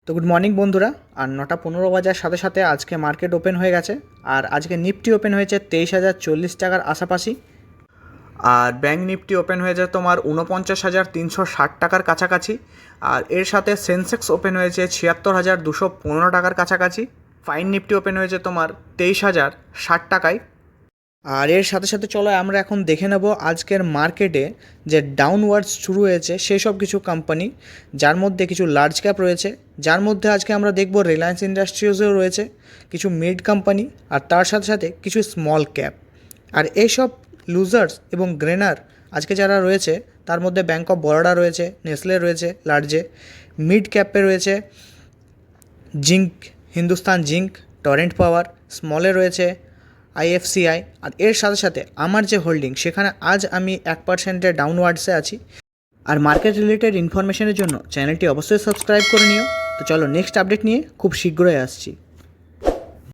তো good morning বন্ধুরা। আর 9:15 বাজার সাথে সাথে আজকে মার্কেট ওপেন হয়ে গেছে। আর আজকে নিফটি ওপেন হয়েছে 23,040 টাকার আশাপাশি। আর ব্যাঙ্ক নিফটি ওপেন হয়েছে তোমার 49,360 টাকার কাছাকাছি। আর এর সাথে সেন্সেক্স ওপেন হয়েছে 76,215 টাকার কাছাকাছি। ফাইন নিফটি ওপেন হয়েছে তোমার 23,060 টাকায়। আর এর সাথে সাথে চলো আমরা এখন দেখে নেব আজকের মার্কেটে যে ডাউনওয়ার্ডস শুরু হয়েছে সেই সব কিছু কোম্পানি, যার মধ্যে কিছু লার্জ ক্যাপ রয়েছে, যার মধ্যে আজকে আমরা দেখব রিলায়েন্স ইন্ডাস্ট্রিজও রয়েছে, কিছু মিড কোম্পানি, আর তার সাথে সাথে কিছু স্মল ক্যাপ। আর এইসব লুজার্স এবং গ্রেনার আজকে যারা রয়েছে তার মধ্যে ব্যাঙ্ক অফ বরোডা রয়েছে, নেসলে রয়েছে লার্জে, মিড ক্যাপে রয়েছে জিঙ্ক, হিন্দুস্তান জিঙ্ক, টরেন্ট পাওয়ার, স্মলে রয়েছে আইএফসিআই। আর এর সাথে সাথে আমার যে হোল্ডিং সেখানে আজ আমি 1%-এর ডাউনওয়ার্ডসে আছি। আর মার্কেট রিলেটেড ইনফরমেশনের জন্য চ্যানেলটি অবশ্যই সাবস্ক্রাইব করে নিও। তো চলো নেক্সট আপডেট নিয়ে খুব শীঘ্রই আসছি।